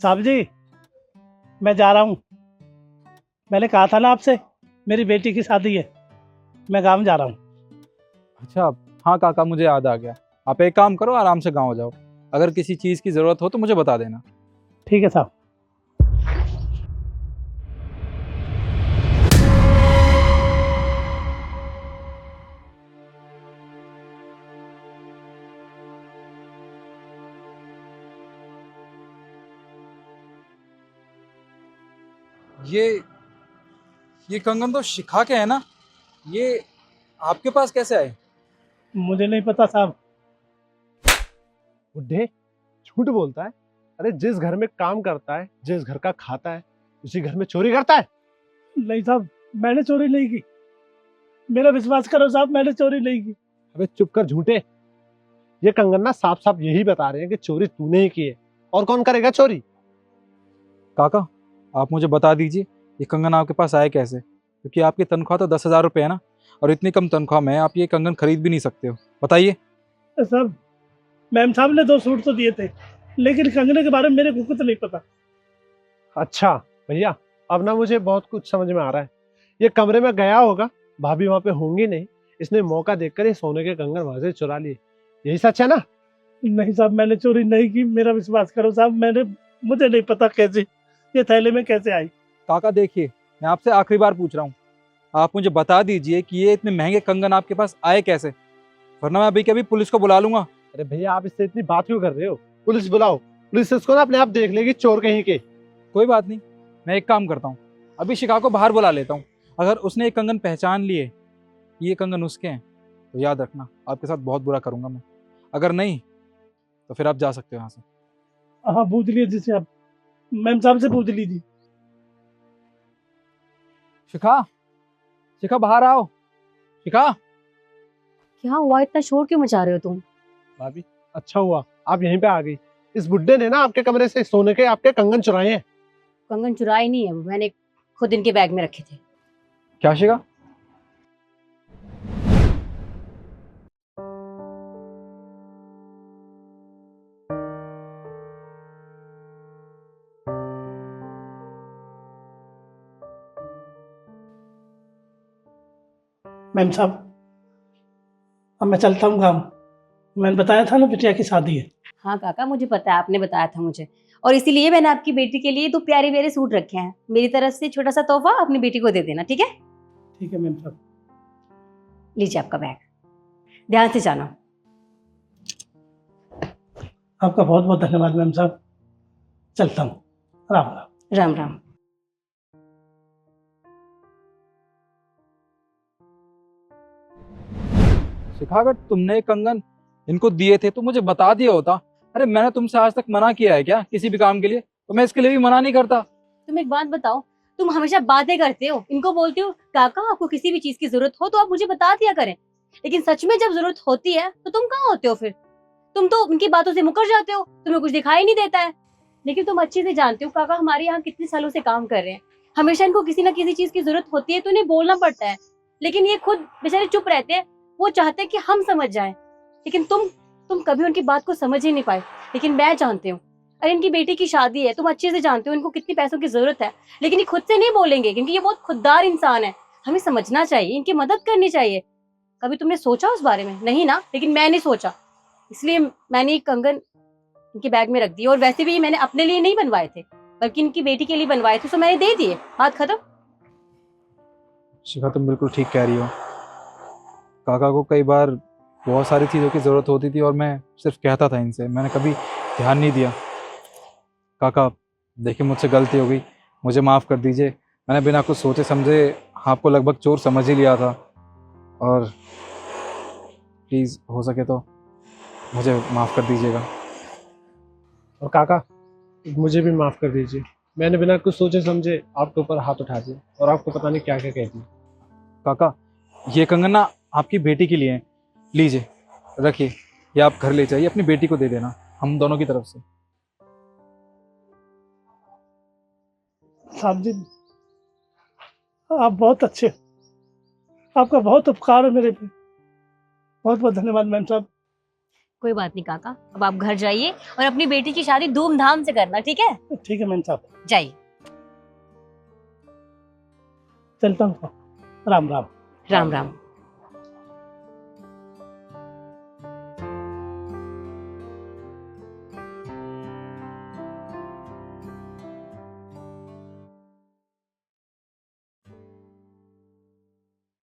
साहब जी, मैं जा रहा हूँ। मैंने कहा था ना आपसे, मेरी बेटी की शादी है। मैं गाँव जा रहा हूँ। अच्छा। हाँ काका, मुझे याद आ गया। आप एक काम करो, आराम से गाँव जाओ। अगर किसी चीज़ की ज़रूरत हो तो मुझे बता देना। ठीक है साहब। ये ये कंगन तो शिखा के है ना? ये आपके पास कैसे आए? मुझे नहीं पता साहब। बुड्ढे झूठ बोलता है। अरे जिस घर में काम करता है, जिस घर का खाता है, उसी घर में चोरी करता है। नहीं साहब, मैंने चोरी नहीं की। मेरा विश्वास करो साहब, मैंने चोरी नहीं की। अबे चुप कर झूठे। ये कंगन ना साफ साफ यही बता रहे हैं कि चोरी तूने ही की है। और कौन करेगा चोरी? काका, आप मुझे बता दीजिए, ये कंगन आपके पास आए कैसे? क्योंकि आपकी तनख्वाह तो 10,000 रुपये है ना, और इतनी कम तनख्वाह में आप ये कंगन खरीद भी नहीं सकते हो। बताइए। साहब, मैम साहब ने 2 सूट तो दिए थे, लेकिन कंगने के बारे में मेरे को कुछ नहीं पता। अच्छा भैया, अब ना मुझे बहुत कुछ समझ में आ रहा है। ये कमरे में गया होगा, भाभी वहां पे होंगी नहीं, इसने मौका देखकर ये सोने के कंगन वहां से चुरा लिए। यही सच है ना? नहीं साहब, मैंने चोरी नहीं की। मेरा विश्वास करो साहब, मुझे नहीं पता कैसे ये थैले में कैसे आई। काका देखिए, मैं आपसे आखिरी बार पूछ रहा हूँ, आप मुझे बता दीजिए कि ये इतने महंगे कंगन आपके पास आए कैसे, वरना मैं अभी के अभी पुलिस को बुला लूंगा। अरे भैया, आप इससे इतनी बात क्यों कर रहे हो? पुलिस बुलाओ। पुलिस इसको ना अपने आप देख लेगी, चोर कहीं के। कोई बात नहीं, मैं एक काम करता हूँ, अभी शिखा को बाहर बुला लेता हूँ। अगर उसने ये कंगन पहचान लिए कि ये कंगन उसके हैं, तो याद रखना, आपके साथ बहुत बुरा करूंगा मैं। अगर नहीं, तो फिर आप जा सकते हो यहाँ से। हाँ, पूछ लीजिए आप। मैम साहब से पूछ लीजिए। शिखा, शिखा बाहर आओ। शिखा। क्या हुआ? इतना शोर क्यों मचा रहे हो तुम? भाभी, अच्छा हुआ आप यहीं पे आ गई। इस बुड्ढे ने ना आपके कमरे से सोने के आपके कंगन चुराए हैं। कंगन चुराए नहीं है, मैंने खुद इनके बैग में रखे थे। क्या शिखा? मैम साहब, अब मैं चलता हूँ गाँव। मैंने बताया था ना, बिटिया की शादी है। हाँ काका, मुझे पता है, आपने बताया था मुझे। और इसीलिए मैंने आपकी बेटी के लिए 2 प्यारे प्यारे सूट रखे हैं। मेरी तरफ से छोटा सा तोहफा अपनी बेटी को दे देना, ठीक है? ठीक है मैम साहब। लीजिए आपका बैग, ध्यान से जाना। आपका बहुत बहुत धन्यवाद मैम साहब। चलता हूँ। राम राम। राम राम। शिखा, अगर तुमने ये कंगन इनको दिए थे तो मुझे बता दिया होता। अरे मैंने तुमसे आज तक मना किया है क्या किसी भी काम के लिए? तो मैं इसके लिए भी मना नहीं करता। तुम एक बात बताओ, तुम हमेशा बातें करते हो, इनको बोलते हो काका आपको किसी भी चीज की जरूरत हो तो आप मुझे बता दिया करें, लेकिन सच में जब जरूरत होती है तो तुम कहाँ होते हो फिर? तुम तो उनकी बातों से मुकर जाते हो, तुम्हें कुछ दिखाई नहीं देता है। लेकिन तुम अच्छे से जानते हो काका हमारे यहाँ कितने सालों से काम कर रहे हैं, हमेशा इनको किसी ना किसी चीज की जरूरत होती है तो इन्हें बोलना पड़ता है, लेकिन ये खुद बेचारे चुप रहते हैं। वो चाहते हैं कि हम समझ जाएं, लेकिन तुम कभी उनकी बात को समझ ही नहीं पाए। लेकिन मैं जानती हूँ, अरे इनकी बेटी की शादी है, तुम अच्छे से जानते हो इनको कितनी पैसों की जरूरत है, लेकिन ये खुद से नहीं बोलेंगे क्योंकि ये बहुत खुददार इंसान है। हमें समझना चाहिए, इनकी मदद करनी चाहिए। कभी तुमने सोचा उस बारे में? नहीं ना, लेकिन मैंने सोचा, इसलिए मैंने ये कंगन इनके बैग में रख दिए। और वैसे भी ये मैंने अपने लिए नहीं बनवाए थे, बल्कि इनकी बेटी के लिए बनवाए थे, तो मैंने दे दिए, बात खत्म। शिखा, तुम बिल्कुल ठीक कह रही हो। काका को कई बार बहुत सारी चीज़ों की ज़रूरत होती थी और मैं सिर्फ कहता था इनसे, मैंने कभी ध्यान नहीं दिया। काका देखिए, मुझसे गलती हो गई, मुझे माफ़ कर दीजिए। मैंने बिना कुछ सोचे समझे आपको लगभग चोर समझ ही लिया था, और प्लीज़ हो सके तो मुझे माफ़ कर दीजिएगा। और काका, मुझे भी माफ कर दीजिए। मैंने बिना कुछ सोचे समझे आपके ऊपर हाथ उठा दिया और आपको पता नहीं क्या क्या कह दिया। काका, ये कंगन ना आपकी बेटी के लिए है, लीजिए रखिए। ये आप घर ले जाइए, अपनी बेटी को दे देना हम दोनों की तरफ से। साहब जी, आप बहुत अच्छे। आपका बहुत उपकार है मेरे पे। बहुत बहुत धन्यवाद मैम साहब। कोई बात नहीं काका, अब आप घर जाइए और अपनी बेटी की शादी धूमधाम से करना, ठीक है? ठीक है मैम साहब, जाइए। चलता हूँ। राम राम। राम राम।